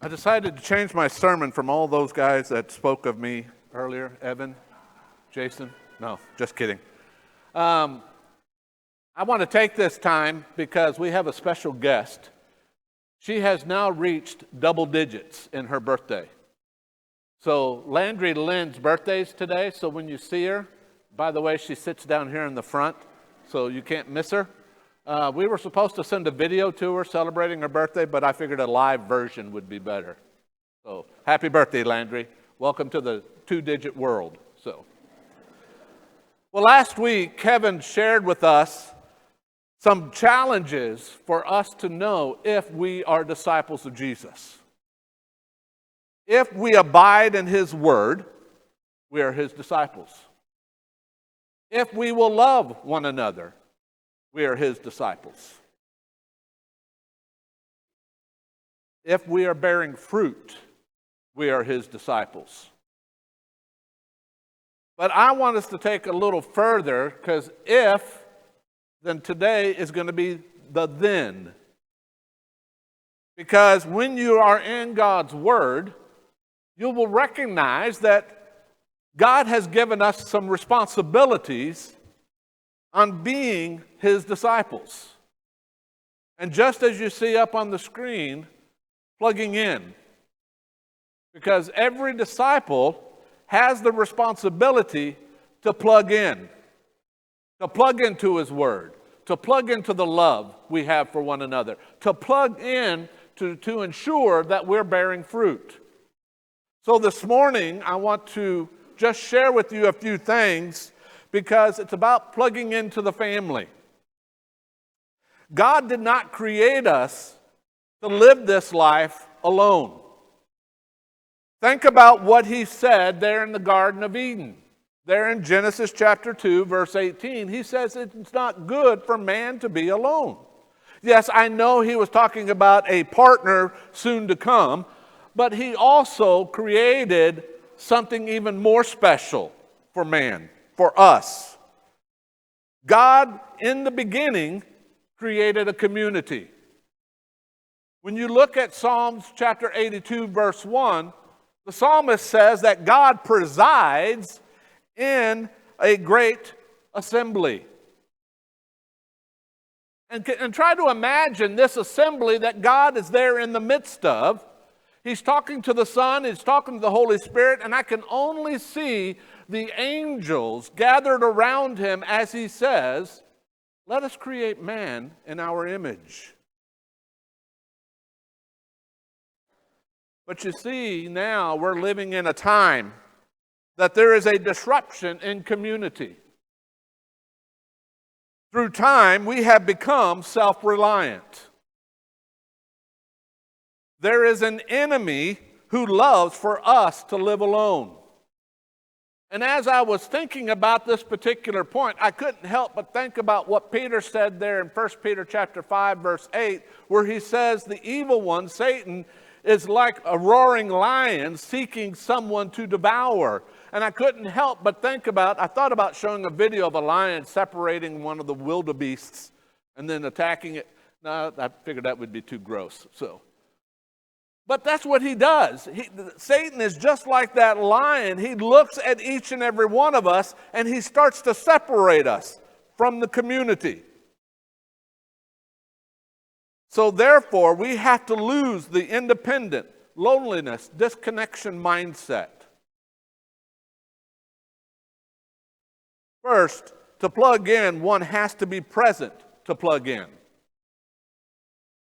I decided to change my sermon from all those guys that spoke of me earlier. Evan, Jason, no, just kidding. I want to take this time because we have a special guest. She has now reached double digits in her birthday. So Landry Lynn's birthday is today, so when you see her, by the way, she sits down here in the front, so you can't miss her. We were supposed to send a video to her celebrating her birthday, but I figured a live version would be better. So happy birthday, Landry. Welcome to the two-digit world. Well, last week, Kevin shared with us some challenges for us to know if we are disciples of Jesus. If we abide in His Word, we are His disciples. If we will love one another, we are His disciples. If we are bearing fruit, we are His disciples. But I want us to take a little further, because if, then today is going to be the then. Because when you are in God's Word, you will recognize that God has given us some responsibilities on being His disciples. And just as you see up on the screen, plugging in. Because every disciple has the responsibility to plug in, to plug into His Word, to plug into the love we have for one another, to plug in to ensure that we're bearing fruit. So this morning, I want to just share with you a few things because it's about plugging into the family. God did not create us to live this life alone. Think about what He said there in the Garden of Eden. There in Genesis chapter 2, verse 18, He says it's not good for man to be alone. Yes, I know He was talking about a partner soon to come, but He also created something even more special for man, for us. God, in the beginning, created a community. When you look at Psalms chapter 82, verse 1, the psalmist says that God presides in a great assembly. And try to imagine this assembly that God is there in the midst of. He's talking to the Son, He's talking to the Holy Spirit, and I can only see the angels gathered around Him as He says, "Let us create man in our image." But you see, now we're living in a time that there is a disruption in community. Through time, we have become self-reliant. There is an enemy who loves for us to live alone. And as I was thinking about this particular point, I couldn't help but think about what Peter said there in 1 Peter chapter 5, verse 8, where he says the evil one, Satan, is like a roaring lion seeking someone to devour. And I couldn't help but I thought about showing a video of a lion separating one of the wildebeests and then attacking it. No, I figured that would be too gross, But that's what he does. Satan is just like that lion. He looks at each and every one of us and he starts to separate us from the community. So therefore, we have to lose the independent, loneliness, disconnection mindset. First, to plug in, one has to be present to plug in.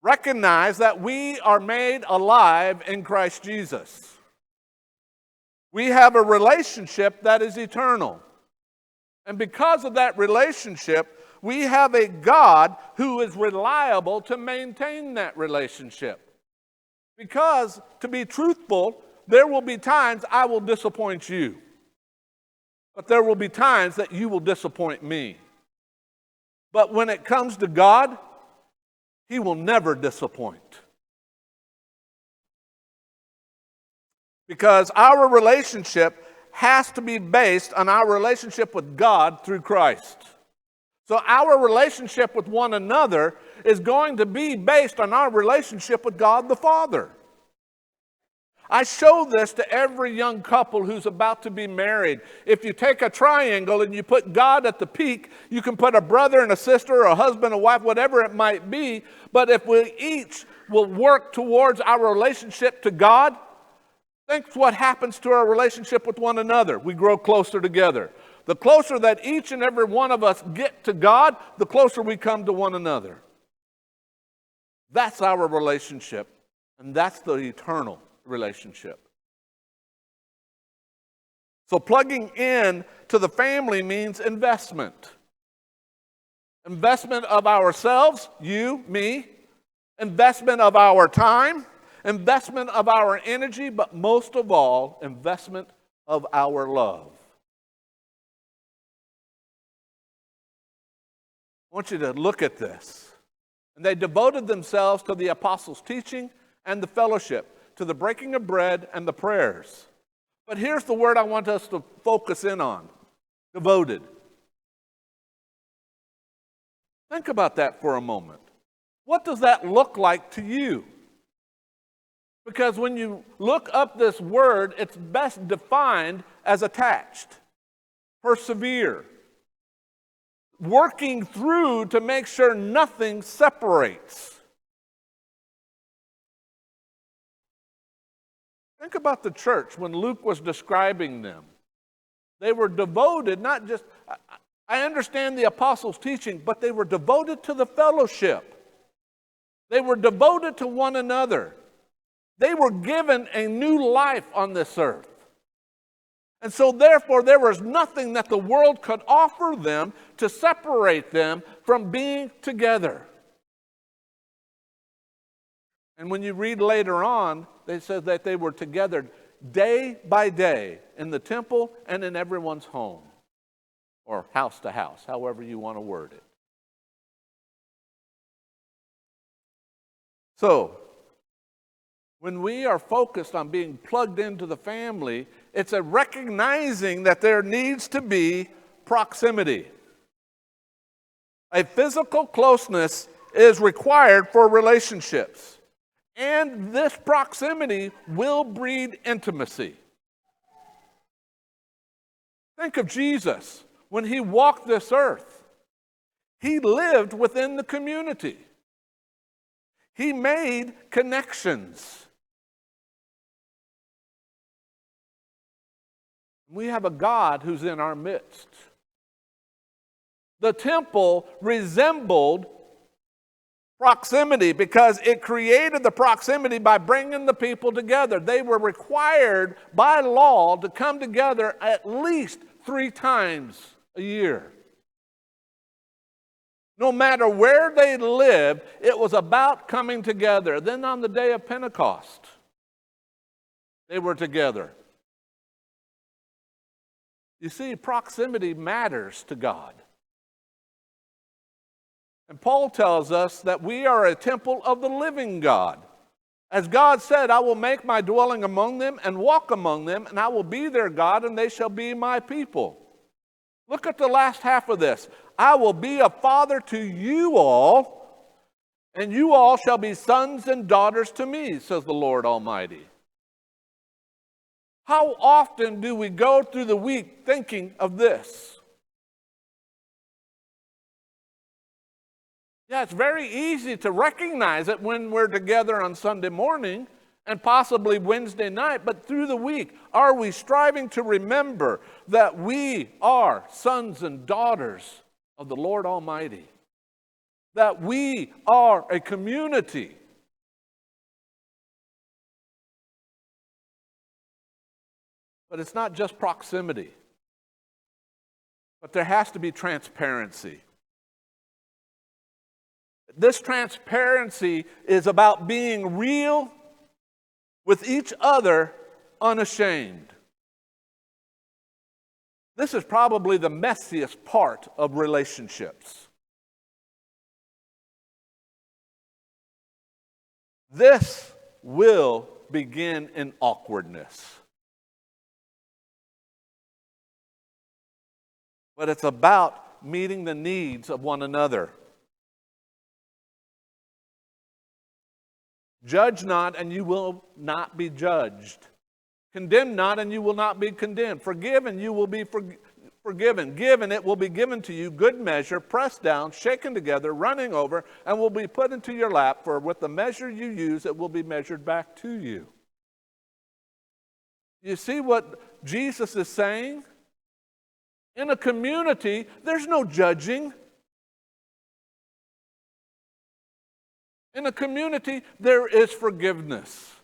Recognize that we are made alive in Christ Jesus. We have a relationship that is eternal. And because of that relationship, we have a God who is reliable to maintain that relationship. Because, to be truthful, there will be times I will disappoint you. But there will be times that you will disappoint me. But when it comes to God, He will never disappoint. Because our relationship has to be based on our relationship with God through Christ. So our relationship with one another is going to be based on our relationship with God the Father. I show this to every young couple who's about to be married. If you take a triangle and you put God at the peak, you can put a brother and a sister or a husband and wife, whatever it might be. But if we each will work towards our relationship to God, think what happens to our relationship with one another. We grow closer together. The closer that each and every one of us get to God, the closer we come to one another. That's our relationship, and that's the eternal relationship. So plugging in to the family means investment. Investment of ourselves, you, me. Investment of our time. Investment of our energy, but most of all, investment of our love. I want you to look at this. And they devoted themselves to the apostles' teaching and the fellowship, to the breaking of bread and the prayers. But here's the word I want us to focus in on: devoted. Think about that for a moment. What does that look like to you? Because when you look up this word, it's best defined as attached, persevere, working through to make sure nothing separates. Think about the church when Luke was describing them. They were devoted, not just, I understand the apostles' teaching, but they were devoted to the fellowship. They were devoted to one another. They were given a new life on this earth. And so therefore there was nothing that the world could offer them to separate them from being together. And when you read later on, they said that they were together day by day in the temple and in everyone's home, or house to house, however you want to word it. So, when we are focused on being plugged into the family, it's a recognizing that there needs to be proximity. A physical closeness is required for relationships. And this proximity will breed intimacy. Think of Jesus. When he walked this earth, he lived within the community. He made connections. We have a God who's in our midst. The temple resembled proximity because it created the proximity by bringing the people together. They were required by law to come together at least 3 times a year. No matter where they lived, it was about coming together. Then on the day of Pentecost, they were together. You see, proximity matters to God. And Paul tells us that we are a temple of the living God. As God said, I will make my dwelling among them and walk among them, and I will be their God, and they shall be my people. Look at the last half of this. I will be a father to you all, and you all shall be sons and daughters to me, says the Lord Almighty. How often do we go through the week thinking of this? Yeah, it's very easy to recognize it when we're together on Sunday morning and possibly Wednesday night, but through the week, are we striving to remember that we are sons and daughters of the Lord Almighty? That we are a community. But it's not just proximity, but there has to be transparency. This transparency is about being real with each other, unashamed. This is probably the messiest part of relationships. This will begin in awkwardness. But it's about meeting the needs of one another. Judge not, and you will not be judged. Condemn not, and you will not be condemned. Forgive, and you will be forgiven. Give, and it will be given to you. Good measure, pressed down, shaken together, running over, and will be put into your lap. For with the measure you use, it will be measured back to you. You see what Jesus is saying? In a community, there's no judging. In a community, there is forgiveness.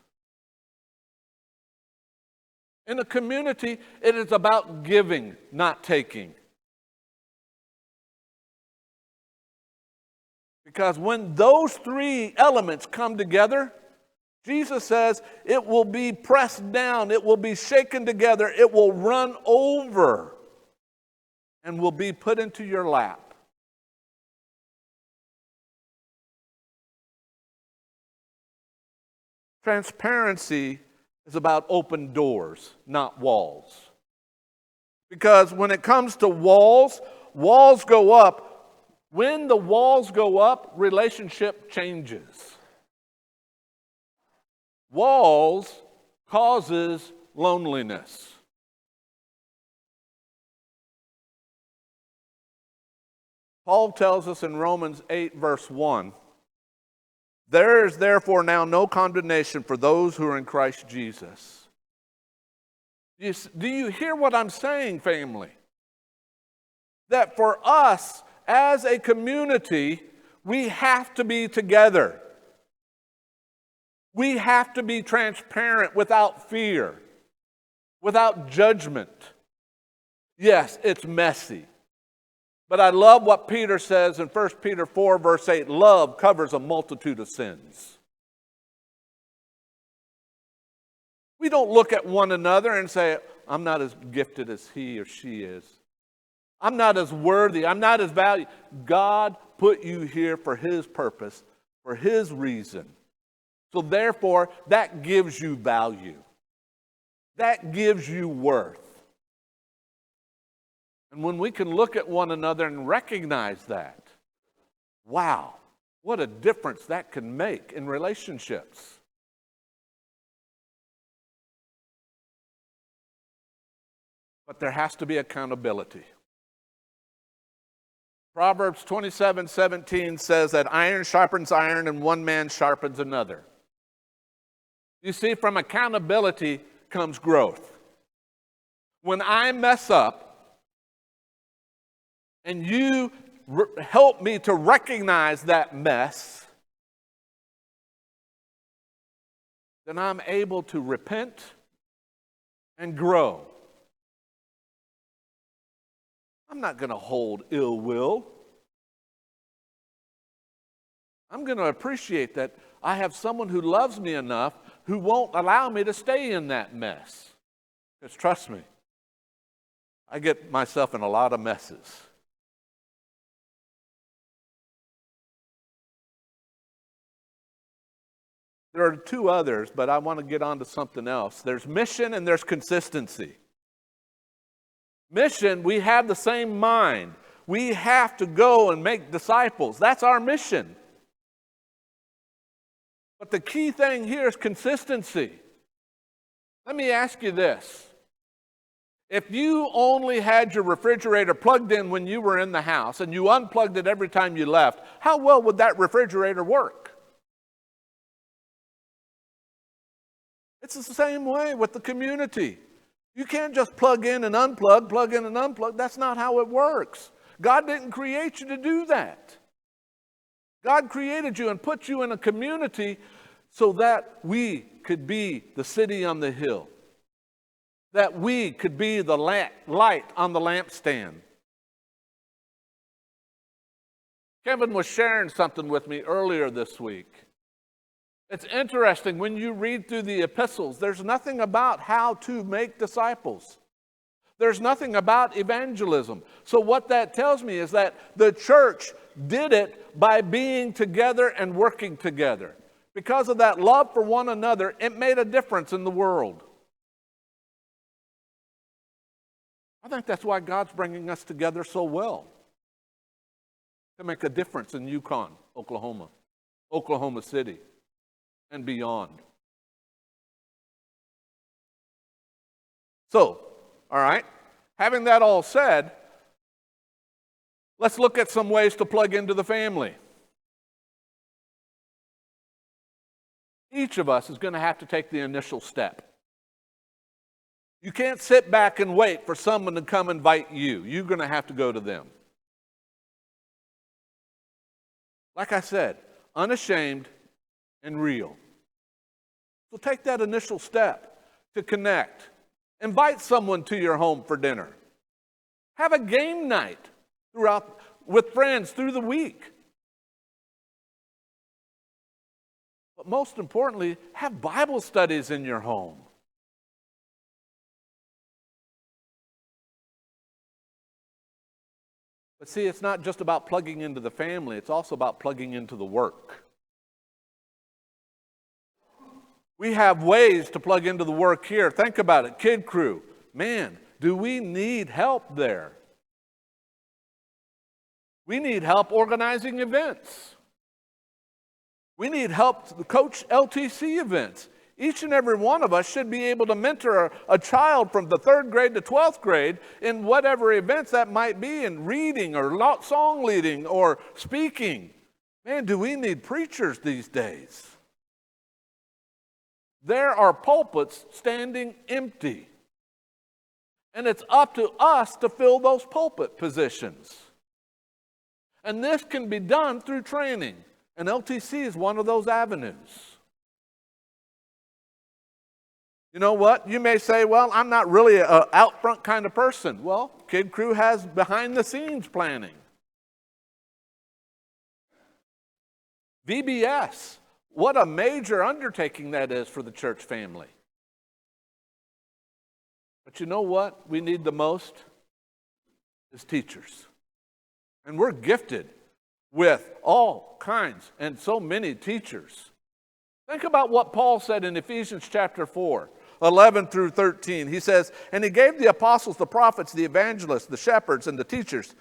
In a community, it is about giving, not taking. Because when those three elements come together, Jesus says it will be pressed down, it will be shaken together, it will run over, and will be put into your lap. Transparency is about open doors, not walls. Because when it comes to walls, walls go up. When the walls go up, relationship changes. Walls causes loneliness. Paul tells us in Romans 8, verse 1, there is therefore now no condemnation for those who are in Christ Jesus. Do you hear what I'm saying, family? That for us as a community, we have to be together. We have to be transparent without fear, without judgment. Yes, it's messy. But I love what Peter says in 1 Peter 4, verse 8, love covers a multitude of sins. We don't look at one another and say, I'm not as gifted as he or she is. I'm not as worthy. I'm not as valuable. God put you here for his purpose, for his reason. So therefore, that gives you value. That gives you worth. And when we can look at one another and recognize that, wow, what a difference that can make in relationships. But there has to be accountability. Proverbs 27:17 says that iron sharpens iron and one man sharpens another. You see, from accountability comes growth. When I mess up, and you help me to recognize that mess, then I'm able to repent and grow. I'm not going to hold ill will. I'm going to appreciate that I have someone who loves me enough who won't allow me to stay in that mess. Because trust me, I get myself in a lot of messes. There are two others, but I want to get on to something else. There's mission and there's consistency. Mission, we have the same mind. We have to go and make disciples. That's our mission. But the key thing here is consistency. Let me ask you this. If you only had your refrigerator plugged in when you were in the house and you unplugged it every time you left, how well would that refrigerator work? It's the same way with the community. You can't just plug in and unplug, plug in and unplug. That's not how it works. God didn't create you to do that. God created you and put you in a community so that we could be the city on the hill. That we could be the light on the lampstand. Kevin was sharing something with me earlier this week. It's interesting, when you read through the epistles, there's nothing about how to make disciples. There's nothing about evangelism. So what that tells me is that the church did it by being together and working together. Because of that love for one another, it made a difference in the world. I think that's why God's bringing us together so well. To make a difference in Yukon, Oklahoma City. and beyond. So, all right, having that all said, let's look at some ways to plug into the family. Each of us is going to have to take the initial step. You can't sit back and wait for someone to come invite you. You're going to have to go to them. Like I said, unashamed and real. So take that initial step to connect. Invite someone to your home for dinner. Have a game night with friends through the week. But most importantly, have Bible studies in your home. But see, it's not just about plugging into the family, it's also about plugging into the work. We have ways to plug into the work here. Think about it. Kid crew. Man, do we need help there? We need help organizing events. We need help to coach LTC events. Each and every one of us should be able to mentor a child from the 3rd grade to 12th grade in whatever events that might be, in reading or song leading or speaking. Man, do we need preachers these days? There are pulpits standing empty. And it's up to us to fill those pulpit positions. And this can be done through training. And LTC is one of those avenues. You know what? You may say, well, I'm not really an out front kind of person. Well, Kid Crew has behind the scenes planning. VBS, what a major undertaking that is for the church family. But you know what we need the most is teachers. And we're gifted with all kinds and so many teachers. Think about what Paul said in Ephesians chapter 4, 11 through 13. He says, and he gave the apostles, the prophets, the evangelists, the shepherds, and the teachers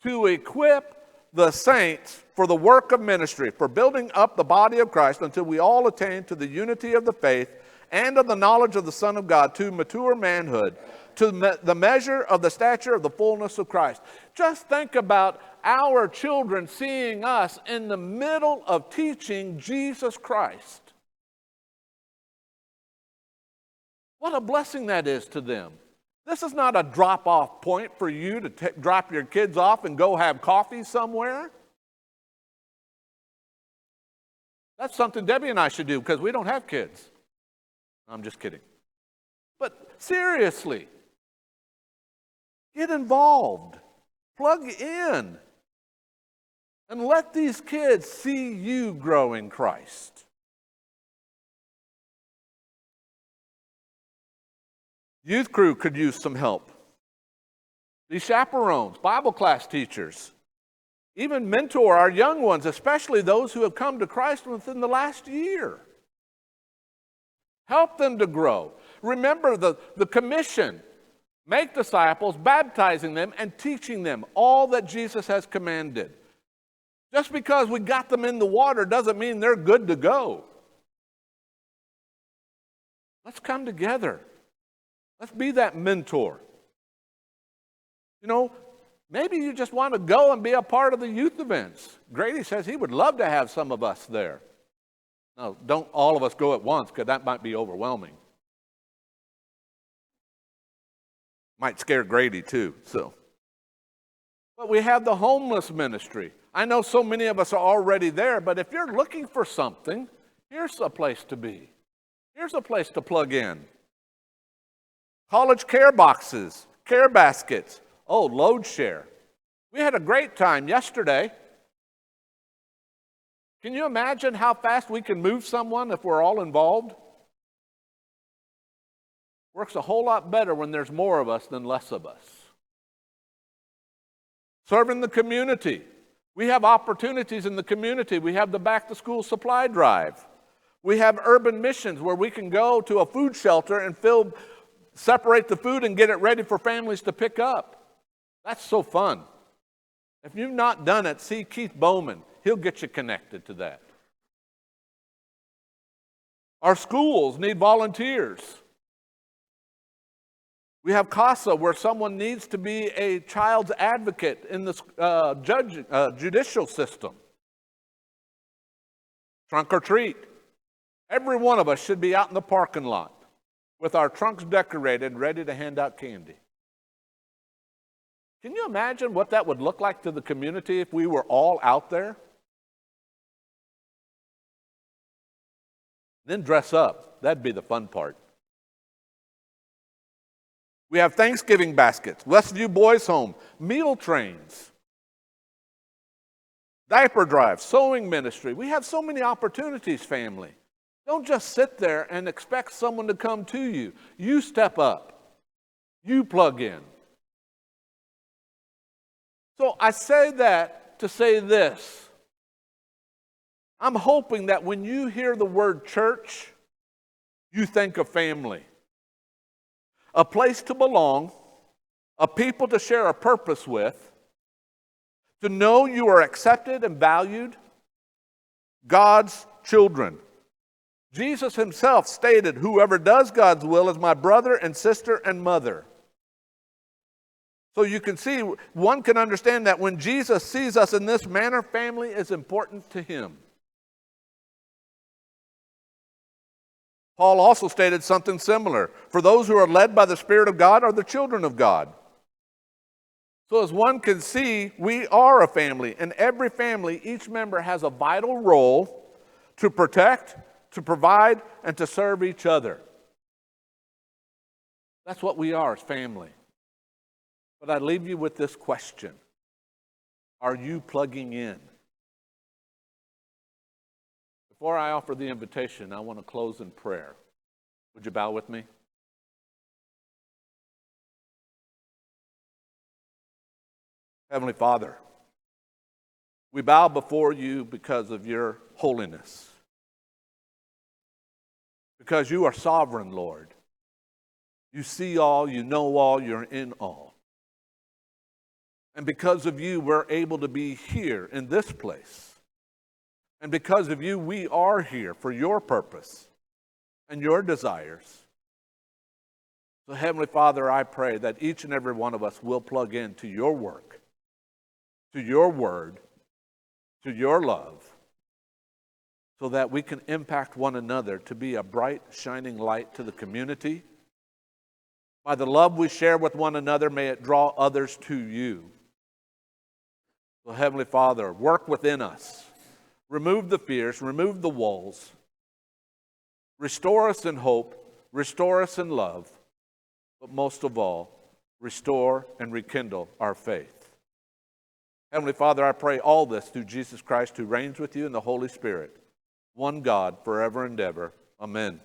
to equip the saints for the work of ministry, for building up the body of Christ until we all attain to the unity of the faith and of the knowledge of the Son of God, to mature manhood, to the measure of the stature of the fullness of Christ. Just think about our children seeing us in the middle of teaching Jesus Christ. What a blessing that is to them. This is not a drop-off point for you to drop your kids off and go have coffee somewhere. That's something Debbie and I should do because we don't have kids. I'm just kidding. But seriously, get involved. Plug in. And let these kids see you grow in Christ. Youth crew could use some help. These chaperones, Bible class teachers, even mentor our young ones, especially those who have come to Christ within the last year. Help them to grow. Remember the commission. Make disciples, baptizing them and teaching them all that Jesus has commanded. Just because we got them in the water doesn't mean they're good to go. Let's come together. Let's be that mentor. You know, maybe you just want to go and be a part of the youth events. Grady says he would love to have some of us there. Now, don't all of us go at once because that might be overwhelming. Might scare Grady too, so. But we have the homeless ministry. I know so many of us are already there, but if you're looking for something, here's a place to be. Here's a place to plug in. College care boxes, care baskets. Oh, load share. We had a great time yesterday. Can you imagine how fast we can move someone if we're all involved? Works a whole lot better when there's more of us than less of us. Serving the community. We have opportunities in the community. We have the back-to-school supply drive. We have urban missions where we can go to a food shelter and separate the food and get it ready for families to pick up. That's so fun. If you've not done it, see Keith Bowman. He'll get you connected to that. Our schools need volunteers. We have CASA, where someone needs to be a child's advocate in the judicial system. Trunk or treat. Every one of us should be out in the parking lot with our trunks decorated, ready to hand out candy. Can you imagine what that would look like to the community if we were all out there? Then dress up. That'd be the fun part. We have Thanksgiving baskets, Westview Boys Home, meal trains, diaper drive, sewing ministry. We have so many opportunities, family. Don't just sit there and expect someone to come to you. You step up. You plug in. So I say that to say this. I'm hoping that when you hear the word church, you think of family. A place to belong, a people to share a purpose with, to know you are accepted and valued, God's children. Jesus himself stated, "Whoever does God's will is my brother and sister and mother." So you can see, one can understand that when Jesus sees us in this manner, family is important to him. Paul also stated something similar. For those who are led by the Spirit of God are the children of God. So as one can see, we are a family. And every family, each member has a vital role to protect, to provide, and to serve each other. That's what we are as family. But I leave you with this question. Are you plugging in? Before I offer the invitation, I want to close in prayer. Would you bow with me? Heavenly Father, we bow before you because of your holiness. Because you are sovereign, Lord. You see all, you know all, you're in all. And because of you, we're able to be here in this place. And because of you, we are here for your purpose and your desires. So Heavenly Father, I pray that each and every one of us will plug into your work, to your word, to your love, so that we can impact one another to be a bright, shining light to the community. By the love we share with one another, may it draw others to you. So Heavenly Father, work within us. Remove the fears, remove the walls. Restore us in hope, restore us in love, but most of all, restore and rekindle our faith. Heavenly Father, I pray all this through Jesus Christ, who reigns with you in the Holy Spirit, one God, forever and ever. Amen.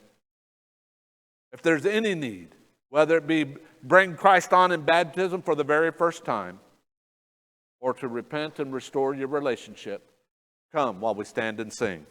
If there's any need, whether it be bring Christ on in baptism for the very first time, or to repent and restore your relationship, come while we stand and sing.